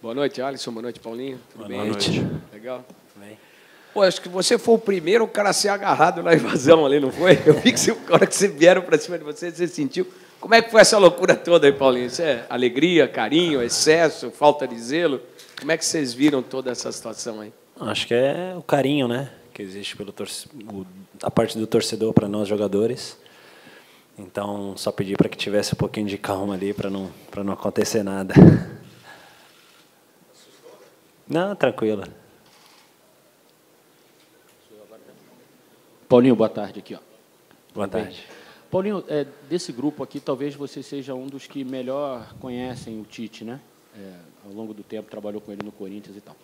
Boa noite, Alisson. Boa noite, Paulinho. Tudo bem? Boa noite. Legal? Tudo bem. Pô, acho que você foi o primeiro cara a ser agarrado na invasão ali, não foi? Eu vi que na hora que você vieram para cima de você, você sentiu. Como é que foi essa loucura toda aí, Paulinho? Isso é alegria, carinho, excesso, falta de zelo? Como é que vocês viram toda essa situação aí? Acho que é o carinho, né, que existe pelo a parte do torcedor para nós jogadores. Então, só pedir para que tivesse um pouquinho de calma ali para não acontecer nada. Não, tranquilo. Paulinho, boa tarde aqui, ó. Boa tarde. Paulinho, desse grupo aqui, talvez você seja um dos que melhor conhecem o Tite, né? Ao longo do tempo trabalhou com ele no Corinthians e tal.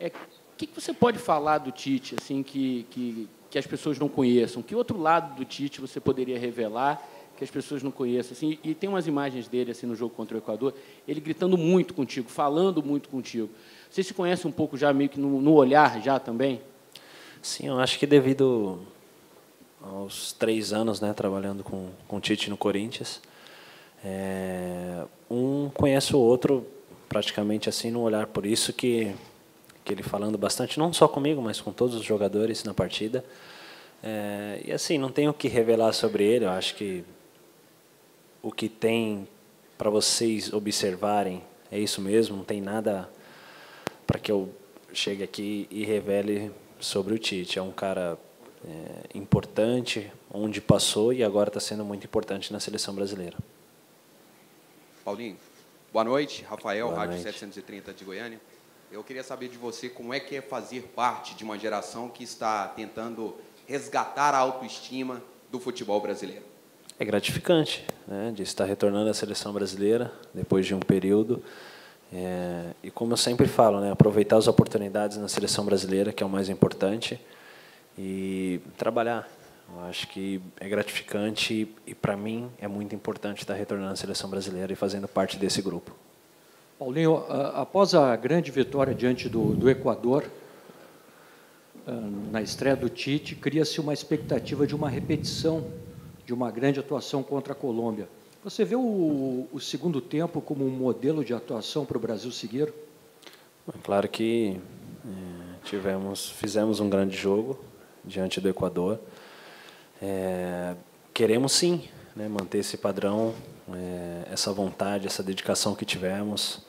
O que você pode falar do Tite, assim, que as pessoas não conheçam? Que outro lado do Tite você poderia revelar que as pessoas não conheçam? Assim, e tem umas imagens dele assim no jogo contra o Equador, ele gritando muito contigo, falando muito contigo. Você se conhece um pouco já, meio que no olhar já também? Sim, eu acho que devido aos 3 anos, né, trabalhando com o Tite no Corinthians, um conhece o outro praticamente assim no olhar. Por isso que ele falando bastante, não só comigo, mas com todos os jogadores na partida. E assim, não tenho o que revelar sobre ele. Eu acho que o que tem para vocês observarem é isso mesmo. Não tem nada para que eu chegue aqui e revele sobre o Tite. É um cara importante, onde passou e agora está sendo muito importante na seleção brasileira. Paulinho, boa noite. Rafael, Boa Rádio noite. 730 de Goiânia. Eu queria saber de você como é que é fazer parte de uma geração que está tentando resgatar a autoestima do futebol brasileiro. É gratificante, né, de estar retornando à seleção brasileira depois de um período. E como eu sempre falo, né, aproveitar as oportunidades na seleção brasileira, que é o mais importante, e trabalhar. Eu acho que é gratificante e para mim, é muito importante estar retornando à seleção brasileira e fazendo parte desse grupo. Paulinho, após a grande vitória diante do Equador, na estreia do Tite, cria-se uma expectativa de uma repetição de uma grande atuação contra a Colômbia. Você vê o segundo tempo como um modelo de atuação para o Brasil seguir? É claro que fizemos um grande jogo diante do Equador. Queremos sim, né, manter esse padrão, essa vontade, essa dedicação que tivemos,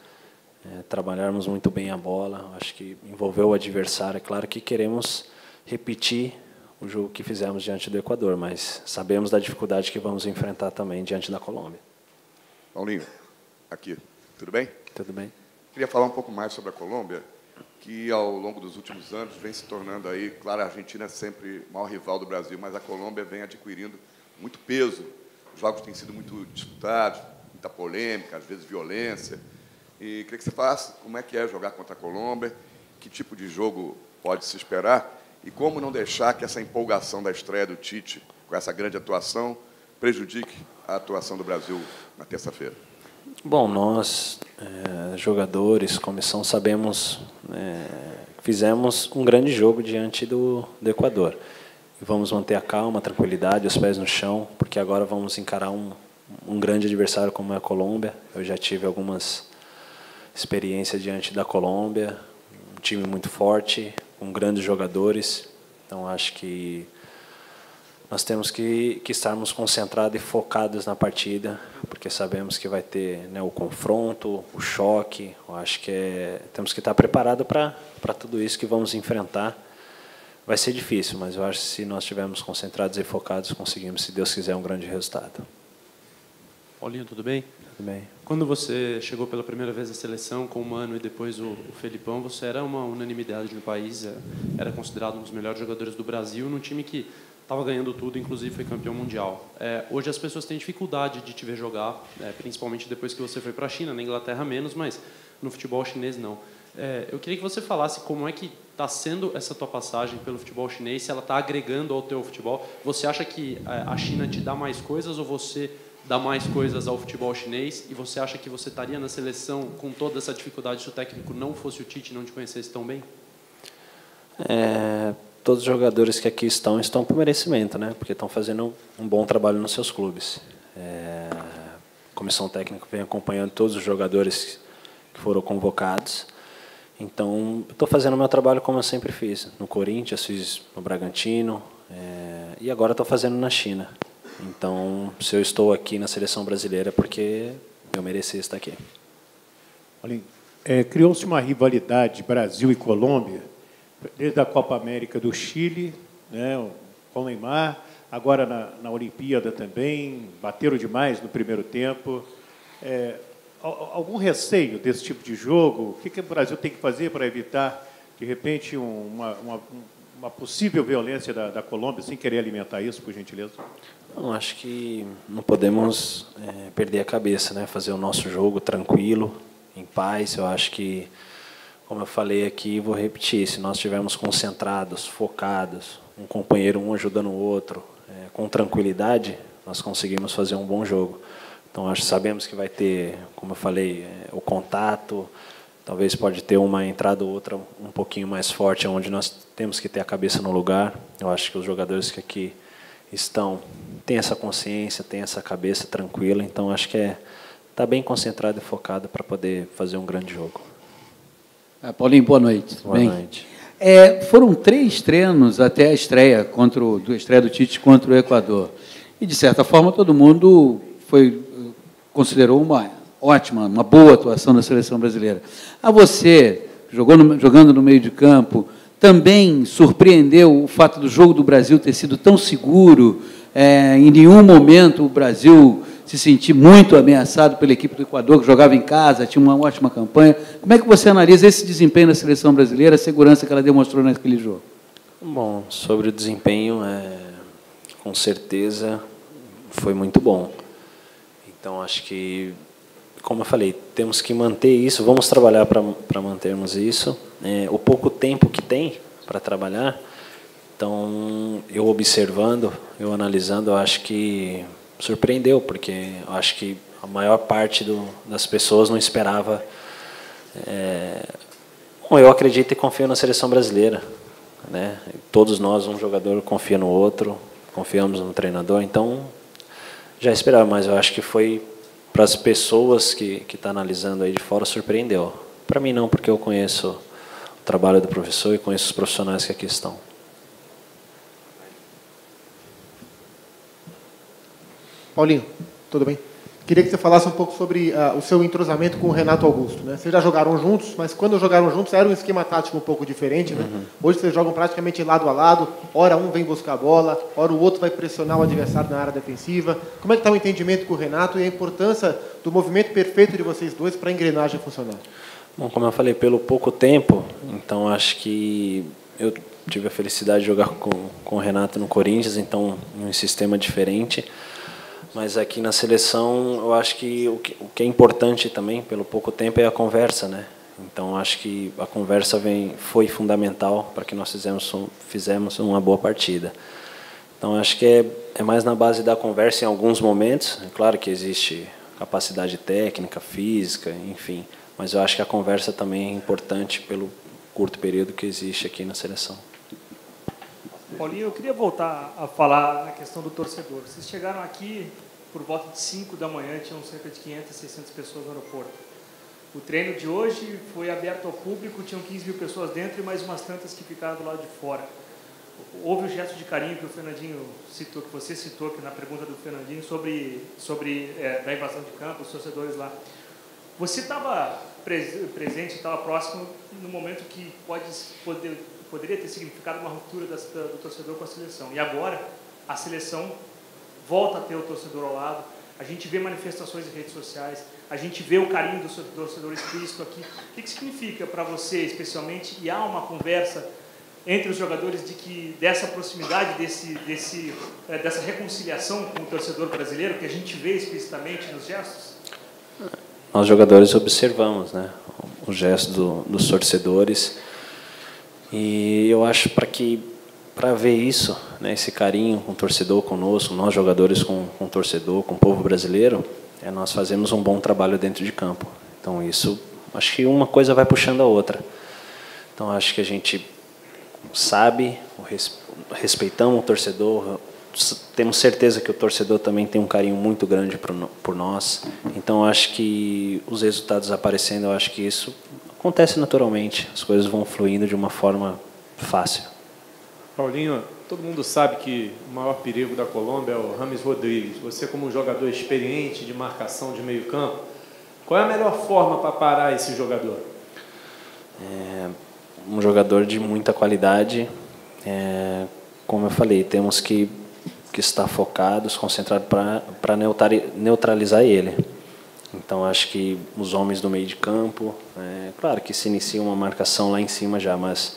trabalharmos muito bem a bola. Acho que envolveu o adversário. É claro que queremos repetir o jogo que fizemos diante do Equador, mas sabemos da dificuldade que vamos enfrentar também diante da Colômbia. Paulinho, aqui, tudo bem? Tudo bem? Queria falar um pouco mais sobre a Colômbia, que ao longo dos últimos anos vem se tornando aí, claro, a Argentina é sempre o maior rival do Brasil, mas a Colômbia vem adquirindo muito peso. Os jogos têm sido muito disputados, muita polêmica, às vezes violência. E queria que você falasse como é que é jogar contra a Colômbia, que tipo de jogo pode se esperar e como não deixar que essa empolgação da estreia do Tite, com essa grande atuação, prejudique a atuação do Brasil na terça-feira. Bom, nós, jogadores, comissão, sabemos que fizemos um grande jogo diante do Equador. E vamos manter a calma, a tranquilidade, os pés no chão, porque agora vamos encarar um grande adversário como é a Colômbia. Eu já tive algumas experiências diante da Colômbia, um time muito forte, com grandes jogadores. Então, acho que nós temos que estarmos concentrados e focados na partida, porque sabemos que vai ter, né, o confronto, o choque. Eu acho que temos que estar preparados para tudo isso que vamos enfrentar. Vai ser difícil, mas eu acho que se nós estivermos concentrados e focados, conseguimos, se Deus quiser, um grande resultado. Paulinho, tudo bem? Tudo bem. Quando você chegou pela primeira vez à seleção com o Mano e depois o Felipão, você era uma unanimidade no país, era considerado um dos melhores jogadores do Brasil, num time que estava ganhando tudo, inclusive foi campeão mundial. Hoje as pessoas têm dificuldade de te ver jogar, principalmente depois que você foi para a China, na Inglaterra menos, mas no futebol chinês não. Eu queria que você falasse como é que está sendo essa tua passagem pelo futebol chinês, se ela está agregando ao teu futebol. Você acha que a China te dá mais coisas ou você dá mais coisas ao futebol chinês? E você acha que você estaria na seleção com toda essa dificuldade se o técnico não fosse o Tite e não te conhecesse tão bem? Todos os jogadores que aqui estão por merecimento, né? Porque estão fazendo um bom trabalho nos seus clubes. A comissão técnica vem acompanhando todos os jogadores que foram convocados. Então, estou fazendo o meu trabalho como eu sempre fiz. No Corinthians, fiz no Bragantino, e agora estou fazendo na China. Então, se eu estou aqui na seleção brasileira é porque eu mereci estar aqui. Paulinho, criou-se uma rivalidade Brasil e Colômbia, desde a Copa América do Chile, né, com o Neymar, agora na Olimpíada também, bateram demais no primeiro tempo. Algum receio desse tipo de jogo? O que o Brasil tem que fazer para evitar, de repente, uma possível violência da Colômbia, sem querer alimentar isso, por gentileza? Não, acho que não podemos perder a cabeça, né? Fazer o nosso jogo tranquilo, em paz. Eu acho que, como eu falei aqui, vou repetir, se nós estivermos concentrados, focados, um companheiro um ajudando o outro, com tranquilidade, nós conseguimos fazer um bom jogo. Então, sabemos que vai ter, como eu falei, o contato, talvez pode ter uma entrada ou outra um pouquinho mais forte, onde nós temos que ter a cabeça no lugar. Eu acho que os jogadores que aqui estão têm essa consciência, têm essa cabeça tranquila, então acho que está bem concentrado e focado para poder fazer um grande jogo. Paulinho, boa noite. Boa noite. Foram 3 treinos até a estreia do Tite contra o Equador. E, de certa forma, todo mundo considerou uma ótima, uma boa atuação da seleção brasileira. A você, jogando no meio de campo, também surpreendeu o fato do jogo do Brasil ter sido tão seguro? Em nenhum momento o Brasil se sentir muito ameaçado pela equipe do Equador, que jogava em casa, tinha uma ótima campanha. Como é que você analisa esse desempenho da seleção brasileira, a segurança que ela demonstrou naquele jogo? Bom, sobre o desempenho, com certeza foi muito bom. Então, acho que, como eu falei, temos que manter isso, vamos trabalhar para mantermos isso. O pouco tempo que tem para trabalhar, então, eu observando, eu analisando, eu acho que surpreendeu, porque eu acho que a maior parte das pessoas não esperava. Bom, eu acredito e confio na seleção brasileira, né? Todos nós, um jogador confia no outro, confiamos no treinador, então já esperava, mas eu acho que foi para as pessoas que estão analisando aí de fora, surpreendeu. Para mim não, porque eu conheço o trabalho do professor e conheço os profissionais que aqui estão. Paulinho, tudo bem? Queria que você falasse um pouco sobre o seu entrosamento com o Renato Augusto, né? Vocês já jogaram juntos, mas quando jogaram juntos era um esquema tático um pouco diferente, né? Hoje vocês jogam praticamente lado a lado, ora um vem buscar a bola, ora o outro vai pressionar o adversário na área defensiva. Como é que está o entendimento com o Renato e a importância do movimento perfeito de vocês dois para a engrenagem funcionar? Bom, como eu falei, pelo pouco tempo, então acho que eu tive a felicidade de jogar com o Renato no Corinthians, então em um sistema diferente. Mas aqui na seleção, eu acho que o que é importante também, pelo pouco tempo, é a conversa, né? Então, acho que a conversa foi fundamental para que nós fizemos uma boa partida. Então, acho que é mais na base da conversa em alguns momentos. É claro que existe capacidade técnica, física, enfim. Mas eu acho que a conversa também é importante pelo curto período que existe aqui na seleção. Paulinho, eu queria voltar a falar na questão do torcedor. Vocês chegaram aqui por volta de 5 da manhã, tinham cerca de 500, 600 pessoas no aeroporto. O treino de hoje foi aberto ao público, tinham 15 mil pessoas dentro e mais umas tantas que ficaram do lado de fora. Houve o gesto de carinho que o Fernandinho citou, que você citou aqui na pergunta do Fernandinho sobre da invasão de campo, os torcedores lá. Você estava presente, estava próximo no momento que poderia ter significado uma ruptura do torcedor com a seleção. E agora, a seleção volta a ter o torcedor ao lado, a gente vê manifestações em redes sociais, a gente vê o carinho do torcedor explícito aqui. O que significa para você, especialmente, e há uma conversa entre os jogadores dessa proximidade, dessa reconciliação com o torcedor brasileiro, que a gente vê explicitamente nos gestos? Nós, jogadores, observamos, né, os gestos dos torcedores. E eu acho para ver isso, né, esse carinho com o torcedor conosco, nós jogadores com o torcedor, com o povo brasileiro, nós fazemos um bom trabalho dentro de campo. Então isso, acho que uma coisa vai puxando a outra. Então acho que a gente sabe, respeitamos o torcedor, temos certeza que o torcedor também tem um carinho muito grande por nós. Então, acho que os resultados aparecendo, eu acho que isso acontece naturalmente. As coisas vão fluindo de uma forma fácil. Paulinho, todo mundo sabe que o maior perigo da Colômbia é o James Rodrigues. Você, como um jogador experiente de marcação de meio campo, qual é a melhor forma para parar esse jogador? Um jogador de muita qualidade. Como eu falei, temos que estar focados, concentrados para neutralizar ele. Então, acho que os homens do meio de campo, claro que se inicia uma marcação lá em cima já, mas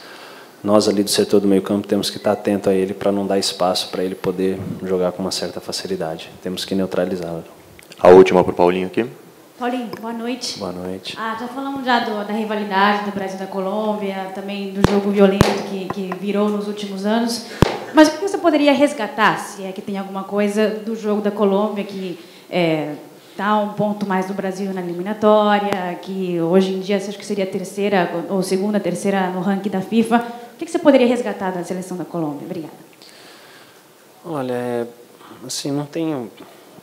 nós ali do setor do meio campo temos que estar atento a ele para não dar espaço para ele poder jogar com uma certa facilidade. Temos que neutralizá-lo. A última para o Paulinho aqui. Paulinho, boa noite. Boa noite. Já falamos já da rivalidade do Brasil e da Colômbia, também do jogo violento que virou nos últimos anos. Mas o que você poderia resgatar, se é que tem alguma coisa do jogo da Colômbia que está um ponto mais do Brasil na eliminatória, que hoje em dia você acha que seria a terceira ou segunda, terceira no ranking da FIFA? O que você poderia resgatar da seleção da Colômbia? Obrigada. Olha, assim, não tenho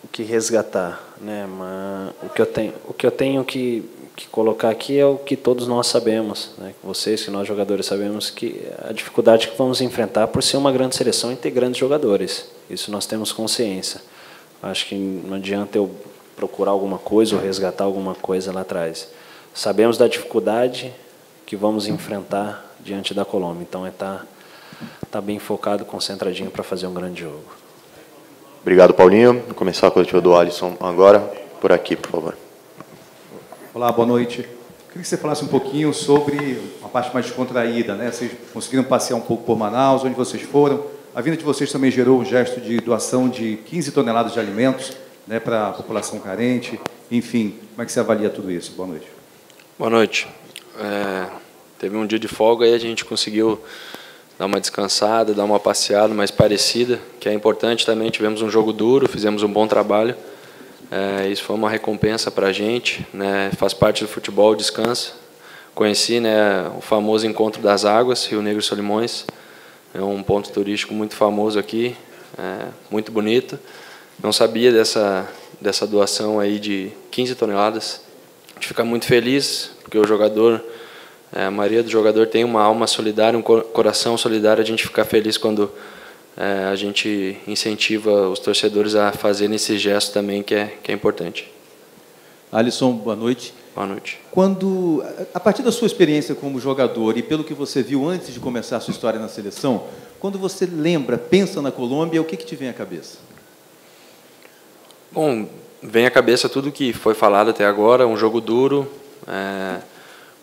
o que resgatar, né? Mas o que eu tenho que colocar aqui é o que todos nós sabemos, né? Vocês, que nós jogadores sabemos, que a dificuldade que vamos enfrentar por ser uma grande seleção e ter grandes jogadores. Isso nós temos consciência. Acho que não adianta eu procurar alguma coisa ou resgatar alguma coisa lá atrás. Sabemos da dificuldade que vamos enfrentar diante da Colômbia. Então, tá bem focado, concentradinho para fazer um grande jogo. Obrigado, Paulinho. Vou começar a coletiva do Alisson agora. Por aqui, por favor. Olá, boa noite. Queria que você falasse um pouquinho sobre a parte mais descontraída, né? Vocês conseguiram passear um pouco por Manaus, onde vocês foram. A vinda de vocês também gerou um gesto de doação de 15 toneladas de alimentos, né, para a população carente. Enfim, como é que você avalia tudo isso? Boa noite. Boa noite. Teve um dia de folga e a gente conseguiu dar uma descansada, dar uma passeada mais parecida, que é importante também. Tivemos um jogo duro, fizemos um bom trabalho. Isso foi uma recompensa para a gente, né? Faz parte do futebol, descansa. Conheci, né, o famoso Encontro das Águas, Rio Negro e Solimões. É um ponto turístico muito famoso aqui, muito bonito. Não sabia dessa doação aí de 15 toneladas. A gente fica muito feliz, porque o jogador, a maioria do jogador tem uma alma solidária, um coração solidário. A gente fica feliz quando a gente incentiva os torcedores a fazerem esse gesto também, que é importante. Alisson, boa noite. Boa noite. A partir da sua experiência como jogador e pelo que você viu antes de começar a sua história na seleção, quando você pensa na Colômbia, o que te vem à cabeça? Bom, vem à cabeça tudo que foi falado até agora, um jogo duro,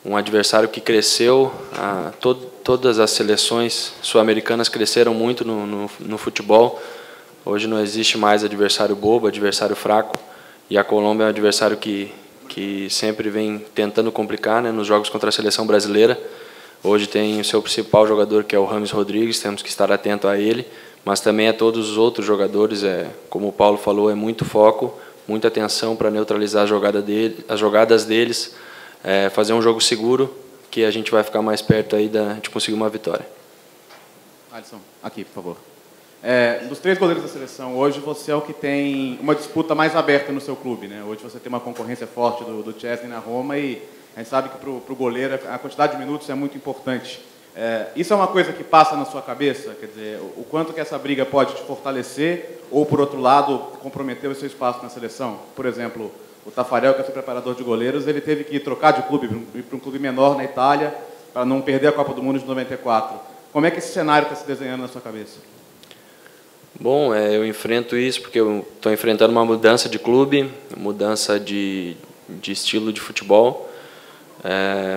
um adversário que cresceu, todas as seleções sul-americanas cresceram muito no futebol. Hoje não existe mais adversário bobo, adversário fraco, e a Colômbia é um adversário que sempre vem tentando complicar, né, nos jogos contra a seleção brasileira. Hoje tem o seu principal jogador, que é o James Rodrigues, temos que estar atento a ele, mas também a todos os outros jogadores. Como o Paulo falou, é muito foco, muita atenção para neutralizar as jogadas deles, fazer um jogo seguro, que a gente vai ficar mais perto aí de conseguir uma vitória. Alisson, aqui, por favor. Dos 3 goleiros da seleção, hoje você é o que tem uma disputa mais aberta no seu clube, né? Hoje você tem uma concorrência forte do Chesney na Roma e a gente sabe que para o goleiro a quantidade de minutos é muito importante. Isso é uma coisa que passa na sua cabeça? Quer dizer, o quanto que essa briga pode te fortalecer ou, por outro lado, comprometer o seu espaço na seleção? Por exemplo, o Tafarel, que é seu preparador de goleiros, ele teve que trocar de clube para um clube menor na Itália para não perder a Copa do Mundo de 94. Como é que esse cenário está se desenhando na sua cabeça? Bom, eu enfrento isso porque eu estou enfrentando uma mudança de clube, mudança de estilo de futebol,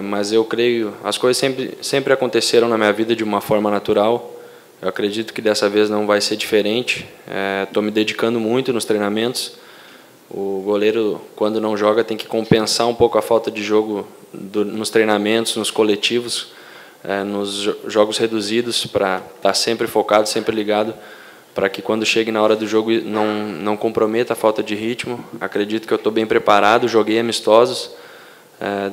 mas eu creio, as coisas sempre aconteceram na minha vida de uma forma natural. Eu acredito que dessa vez não vai ser diferente. Estou me dedicando muito nos treinamentos. O goleiro, quando não joga, tem que compensar um pouco a falta de jogo nos treinamentos, nos coletivos, nos jogos reduzidos, para estar sempre focado, sempre ligado, para que quando chegue na hora do jogo não comprometa a falta de ritmo. Acredito que eu estou bem preparado, joguei amistosos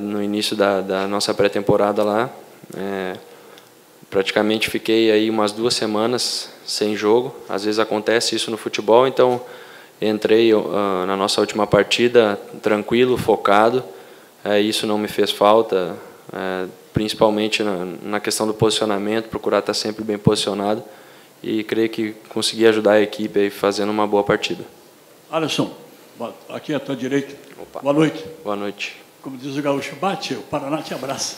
no início da nossa pré-temporada lá. praticamente fiquei aí umas 2 semanas sem jogo. Às vezes acontece isso no futebol, então entrei na nossa última partida tranquilo, focado. Isso não me fez falta, principalmente na questão do posicionamento, procurar estar sempre bem posicionado, e creio que consegui ajudar a equipe aí fazendo uma boa partida. Alisson, aqui à tua direita. Opa. Boa noite. Boa noite. Como diz o gaúcho, bate, o Paraná te abraça.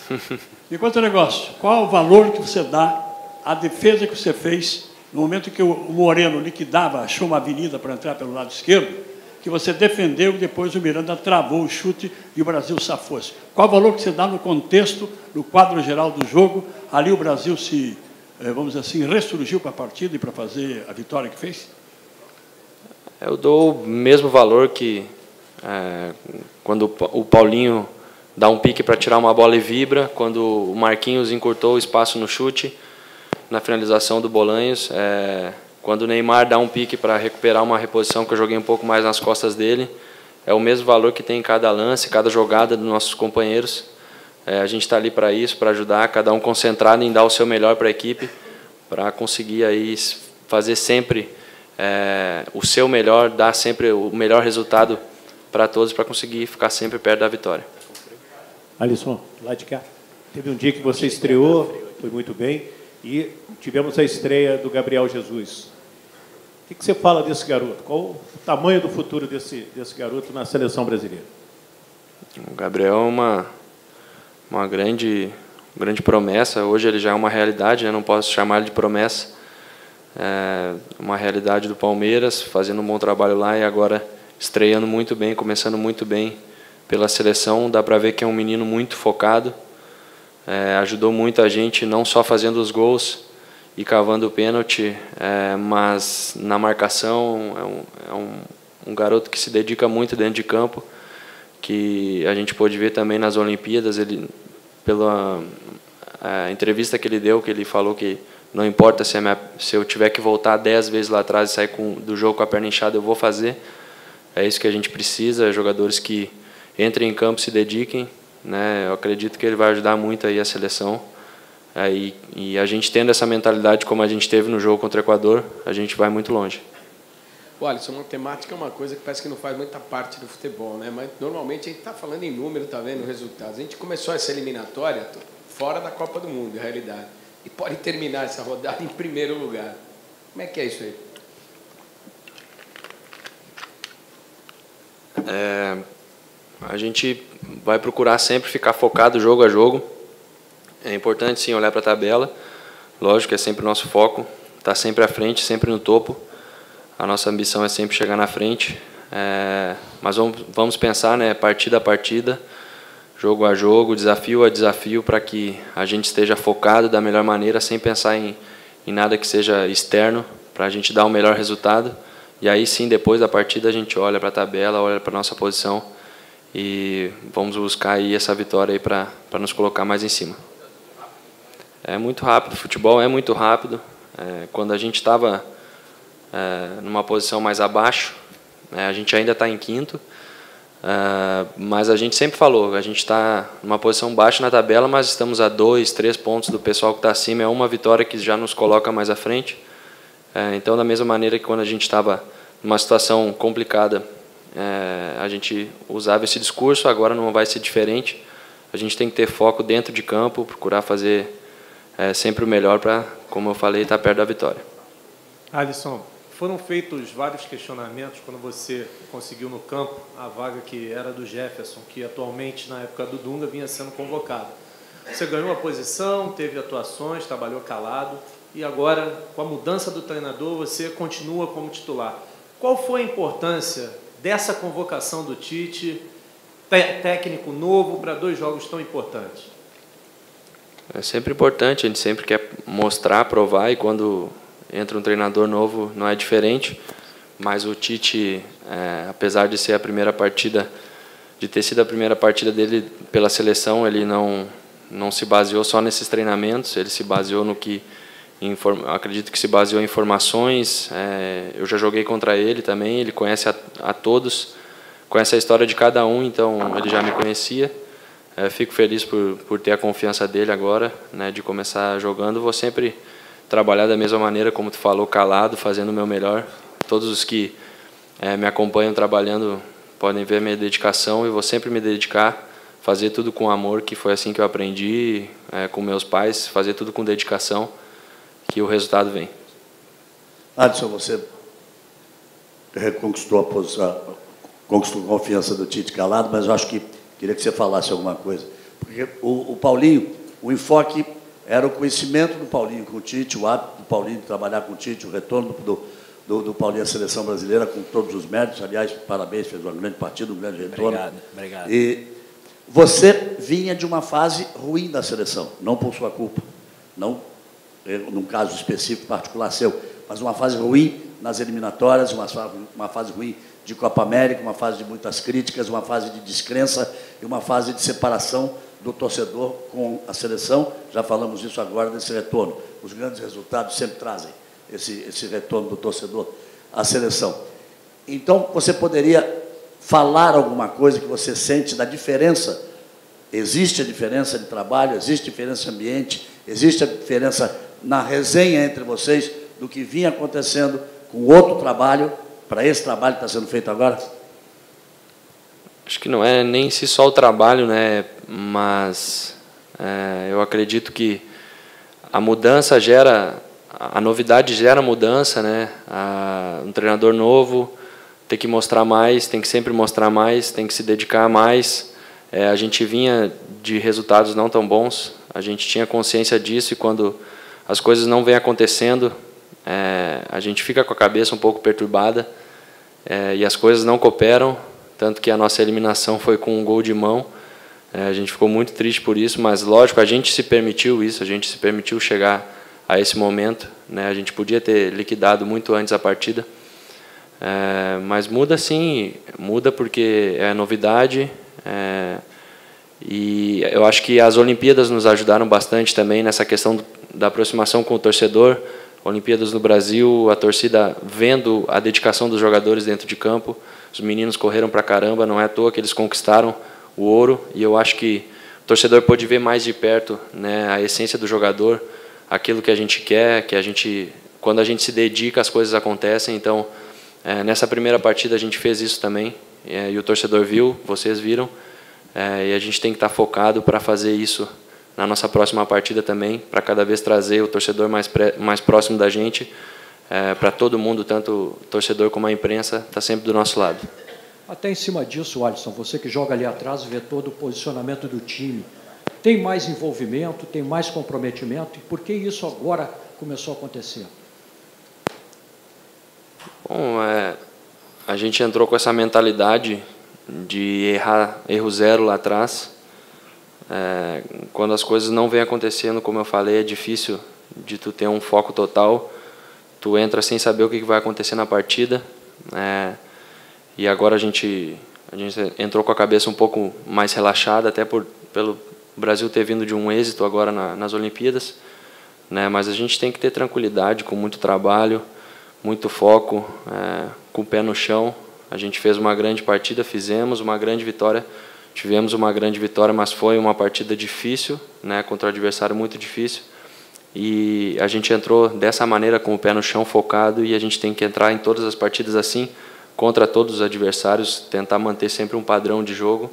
Me conta um negócio, qual o valor que você dá à defesa que você fez no momento que o Moreno liquidava, achou uma avenida para entrar pelo lado esquerdo, que você defendeu e depois o Miranda travou o chute e o Brasil safou-se? Qual o valor que você dá no contexto, no quadro geral do jogo? Ali o Brasil se, vamos dizer assim, ressurgiu para a partida e para fazer a vitória que fez? Eu dou o mesmo valor que quando o Paulinho dá um pique para tirar uma bola e vibra, quando o Marquinhos encurtou o espaço no chute, na finalização do Bolanhos, quando o Neymar dá um pique para recuperar uma reposição que eu joguei um pouco mais nas costas dele, é o mesmo valor que tem em cada lance, cada jogada dos nossos companheiros. A gente está ali para isso, para ajudar, cada um concentrado em dar o seu melhor para a equipe, para conseguir aí fazer sempre o seu melhor, dar sempre o melhor resultado para todos, para conseguir ficar sempre perto da vitória. Alisson, lá de cá, teve um dia que você estreou, foi muito bem, e tivemos a estreia do Gabriel Jesus. O que você fala desse garoto? Qual o tamanho do futuro desse garoto na seleção brasileira? O Gabriel é uma grande promessa. Hoje ele já é uma realidade, né? Não posso chamar ele de promessa. É uma realidade do Palmeiras, fazendo um bom trabalho lá e agora estreando muito bem, começando muito bem pela seleção. Dá para ver que é um menino muito focado. Ajudou muito a gente, não só fazendo os gols e cavando o pênalti, mas na marcação. É um garoto que se dedica muito dentro de campo, que a gente pôde ver também nas Olimpíadas. Ele, pela entrevista que ele deu, que ele falou que não importa se eu tiver que voltar 10 vezes lá atrás e sair do jogo com a perna inchada, eu vou fazer. É isso que a gente precisa, jogadores que entrem em campo, se dediquem, né? Eu acredito que ele vai ajudar muito aí a seleção. E a gente tendo essa mentalidade como a gente teve no jogo contra o Equador, a gente vai muito longe. Olha, isso, matemática é uma coisa que parece que não faz muita parte do futebol, né? Mas normalmente a gente está falando em número, está vendo resultados. A gente começou essa eliminatória fora da Copa do Mundo, em realidade. E pode terminar essa rodada em primeiro lugar. Como é que é isso aí? A gente vai procurar sempre ficar focado jogo a jogo. É importante, sim, olhar para a tabela. Lógico que é sempre o nosso foco. Estar sempre à frente, sempre no topo. A nossa ambição é sempre chegar na frente. Mas vamos pensar, né, partida a partida, jogo a jogo, desafio a desafio, para que a gente esteja focado da melhor maneira, sem pensar em nada que seja externo, para a gente dar o melhor resultado. E aí sim, depois da partida, a gente olha para a tabela, olha para a nossa posição e vamos buscar aí essa vitória aí para nos colocar mais em cima. É muito rápido, o futebol é muito rápido. Quando a gente estava numa posição mais abaixo, a gente ainda está em quinto, mas a gente sempre falou, a gente está numa posição baixa na tabela, mas estamos a 2, 3 pontos do pessoal que está acima, é uma vitória que já nos coloca mais à frente. Então, da mesma maneira que quando a gente estava numa situação complicada, a gente usava esse discurso, agora não vai ser diferente. A gente tem que ter foco dentro de campo, procurar fazer sempre o melhor para, como eu falei, estar perto da vitória. Alisson, foram feitos vários questionamentos quando você conseguiu no campo a vaga que era do Jefferson, que atualmente, na época do Dunga, vinha sendo convocado. Você ganhou a posição, teve atuações, trabalhou calado, e agora, com a mudança do treinador, você continua como titular. Qual foi a importância dessa convocação do Tite, técnico novo, para 2 jogos tão importantes? É sempre importante, a gente sempre quer mostrar, provar, e quando entra um treinador novo não é diferente. Mas o Tite, apesar de ser a primeira partida, de ter sido a primeira partida dele pela seleção, ele não se baseou só nesses treinamentos, ele se baseou no que acredito que se baseou em informações. Eu já joguei contra ele também, ele conhece a todos, conhece a história de cada um, então ele já me conhecia. Fico feliz por ter a confiança dele agora, né, de começar jogando. Vou sempre trabalhar da mesma maneira, como tu falou, calado, fazendo o meu melhor. Todos os que me acompanham trabalhando podem ver a minha dedicação, e vou sempre me dedicar, fazer tudo com amor, que foi assim que eu aprendi com meus pais, fazer tudo com dedicação, que o resultado vem. Alisson, você reconquistou a posição, conquistou a confiança do Tite calado, mas eu acho que queria que você falasse alguma coisa. Porque o Paulinho, o enfoque era o conhecimento do Paulinho com o Tite, o hábito do Paulinho de trabalhar com o Tite, o retorno do Paulinho à seleção brasileira, com todos os méritos. Aliás, parabéns, fez uma grande partida, um grande retorno. Obrigado. E você vinha de uma fase ruim da seleção, não por sua culpa, não num caso específico, particular seu, mas uma fase ruim nas eliminatórias, uma fase ruim de Copa América, uma fase de muitas críticas, uma fase de descrença e uma fase de separação do torcedor com a seleção. Já falamos isso agora desse retorno. Os grandes resultados sempre trazem esse retorno do torcedor à seleção. Então, você poderia falar alguma coisa que você sente da diferença? Existe a diferença de trabalho, existe diferença de ambiente, existe a diferença na resenha entre vocês do que vinha acontecendo com outro trabalho, para esse trabalho que está sendo feito agora? Acho que não é nem se só o trabalho, né? Mas eu acredito que a mudança a novidade gera mudança, né? Um treinador novo tem que mostrar mais, tem que sempre mostrar mais, tem que se dedicar mais. A gente vinha de resultados não tão bons, a gente tinha consciência disso, e quando as coisas não vêm acontecendo, a gente fica com a cabeça um pouco perturbada, e as coisas não cooperam, tanto que a nossa eliminação foi com um gol de mão. A gente ficou muito triste por isso, mas lógico, a gente se permitiu isso, a gente se permitiu chegar a esse momento, né? A gente podia ter liquidado muito antes a partida, mas muda sim, muda porque é novidade, e eu acho que as Olimpíadas nos ajudaram bastante também nessa questão da aproximação com o torcedor. Olimpíadas no Brasil, a torcida vendo a dedicação dos jogadores dentro de campo, os meninos correram pra caramba, não é à toa que eles conquistaram o ouro, e eu acho que o torcedor pôde ver mais de perto, né, a essência do jogador, aquilo que a gente quer, quando a gente se dedica, as coisas acontecem. Então, nessa primeira partida a gente fez isso também, e o torcedor viu, vocês viram, e a gente tem que estar focado para fazer isso na nossa próxima partida também, para cada vez trazer o torcedor mais próximo da gente, para todo mundo, tanto o torcedor como a imprensa, está sempre do nosso lado. Até em cima disso, Alisson, você que joga ali atrás, vê todo o posicionamento do time, tem mais envolvimento, tem mais comprometimento, e por que isso agora começou a acontecer? Bom, a gente entrou com essa mentalidade de erro zero lá atrás. Quando as coisas não vêm acontecendo, como eu falei, é difícil de tu ter um foco total. Tu entra sem saber o que vai acontecer na partida. E agora a gente entrou com a cabeça um pouco mais relaxada, até pelo Brasil ter vindo de um êxito agora nas Olimpíadas, né? Mas a gente tem que ter tranquilidade, com muito trabalho, muito foco, com o pé no chão. A gente fez uma grande partida, fizemos uma grande vitória. Tivemos uma grande vitória, mas foi uma partida difícil, né, contra um adversário muito difícil. E a gente entrou dessa maneira, com o pé no chão, focado, e a gente tem que entrar em todas as partidas assim, contra todos os adversários, tentar manter sempre um padrão de jogo,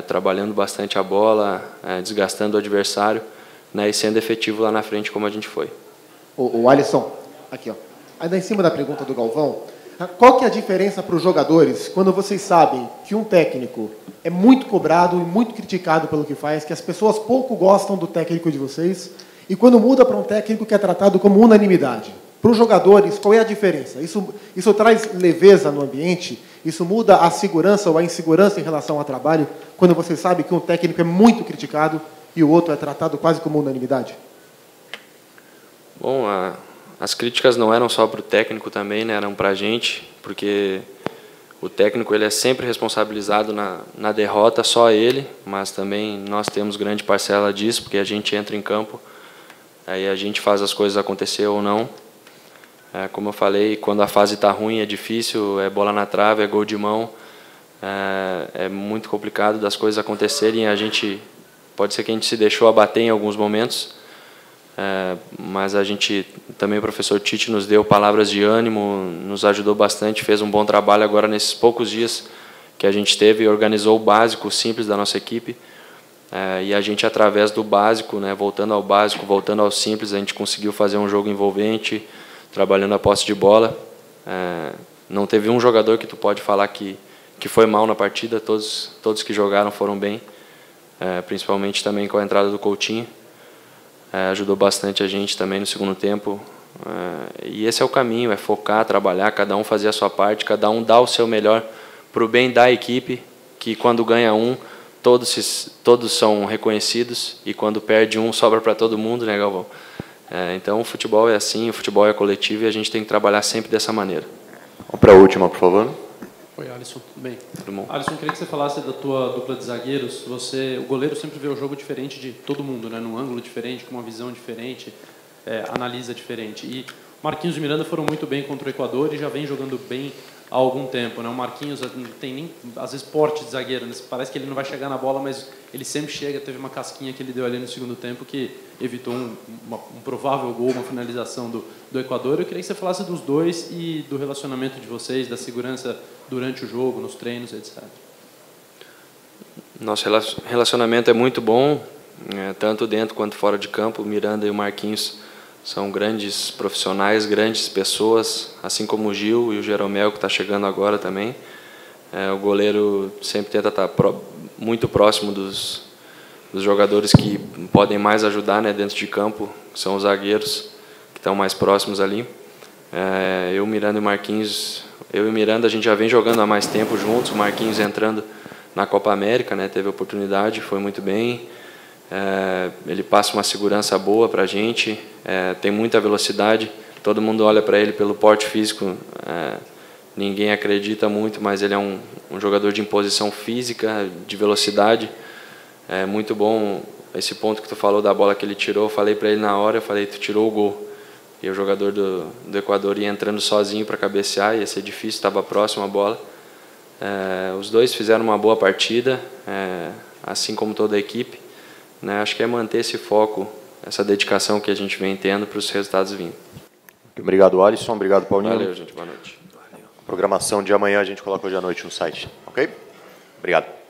trabalhando bastante a bola, desgastando o adversário, né, e sendo efetivo lá na frente como a gente foi. O Alisson, aqui, ó. Ainda em cima da pergunta do Galvão, qual que é a diferença para os jogadores quando vocês sabem que um técnico é muito cobrado e muito criticado pelo que faz, que as pessoas pouco gostam do técnico de vocês, e quando muda para um técnico que é tratado como unanimidade? Para os jogadores, qual é a diferença? Isso traz leveza no ambiente? Isso muda a segurança ou a insegurança em relação ao trabalho, quando você sabe que um técnico é muito criticado e o outro é tratado quase como unanimidade? Bom, as críticas não eram só para o técnico também, né, eram para a gente, porque o técnico ele é sempre responsabilizado na derrota, só ele, mas também nós temos grande parcela disso, porque a gente entra em campo, aí a gente faz as coisas acontecer ou não. Como eu falei, quando a fase está ruim é difícil, é bola na trave, é gol de mão, É muito complicado das coisas acontecerem. Pode ser que a gente se deixou abater em alguns momentos, mas a gente também, o professor Tite nos deu palavras de ânimo, nos ajudou bastante, fez um bom trabalho agora nesses poucos dias que a gente teve, organizou o básico, o simples da nossa equipe, e a gente, através do básico, né, voltando ao básico, voltando ao simples, a gente conseguiu fazer um jogo envolvente, trabalhando a posse de bola. Não teve um jogador que tu pode falar que foi mal na partida, todos que jogaram foram bem, principalmente também com a entrada do Coutinho. Ajudou bastante a gente também no segundo tempo. E esse é o caminho, é focar, trabalhar, cada um fazer a sua parte, cada um dar o seu melhor para o bem da equipe, que quando ganha um, todos são reconhecidos, e quando perde um, sobra para todo mundo, né, Galvão? Então o futebol é assim, o futebol é coletivo, e a gente tem que trabalhar sempre dessa maneira. Vamos para a última, por favor. Oi, Alisson, tudo bem? Tudo bom. Alisson, queria que você falasse da tua dupla de zagueiros. O goleiro sempre vê o jogo diferente de todo mundo, né? Num ângulo diferente, com uma visão diferente, analisa diferente. E Marquinhos e Miranda foram muito bem contra o Equador e já vem jogando bem há algum tempo, né? O Marquinhos não tem nem, às vezes, porte de zagueiro, né? Parece que ele não vai chegar na bola, mas ele sempre chega. Teve uma casquinha que ele deu ali no segundo tempo que evitou um provável gol, uma finalização do Equador. Eu queria que você falasse dos dois e do relacionamento de vocês, da segurança durante o jogo, nos treinos, etc. Nosso relacionamento é muito bom, tanto dentro quanto fora de campo. O Miranda e o Marquinhos são grandes profissionais, grandes pessoas, assim como o Gil e o Jeromel, que está chegando agora também. O goleiro sempre tenta estar muito próximo dos jogadores que podem mais ajudar, né, dentro de campo, que são os zagueiros, que estão mais próximos ali. Eu, Miranda e Marquinhos, eu e Miranda, a gente já vem jogando há mais tempo juntos. O Marquinhos entrando na Copa América, né, teve oportunidade, foi muito bem. Ele passa uma segurança boa para a gente, tem muita velocidade, todo mundo olha para ele pelo porte físico, ninguém acredita muito, mas ele é um jogador de imposição física, de velocidade. É muito bom esse ponto que tu falou da bola que ele tirou. Eu falei para ele na hora, eu falei, tu tirou o gol. E o jogador do Equador ia entrando sozinho para cabecear, ia ser difícil, estava próximo à bola. Os dois fizeram uma boa partida, assim como toda a equipe. Né? Acho que é manter esse foco, essa dedicação que a gente vem tendo para os resultados vindo. Obrigado, Alisson. Obrigado, Paulinho. Valeu, gente. Boa noite. A programação de amanhã a gente coloca hoje à noite no site, ok? Obrigado.